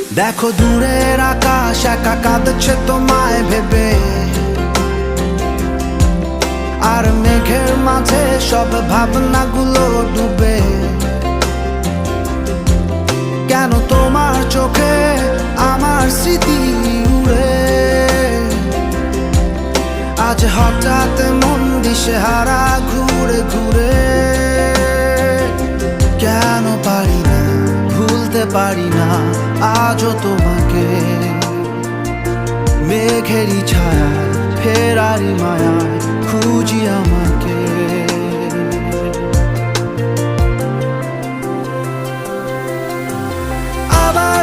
দেখো দূরের আকাশ একা কাঁদছে তোমায় ভেবে, আর মেঘের মাঝে সব ভাবনাগুলো ডুবে। কেন তোমার চোখে আমার স্মৃতি উড়ে, আজ হঠাৎ মন দিশেহারা ঘুরে ঘুরে। কেন পারি না ভুলতে পারি না আজও তোমাকে, মেঘেরই ছায়ায় ফেরারি মায়ায় খুঁজি আমাকে। আবার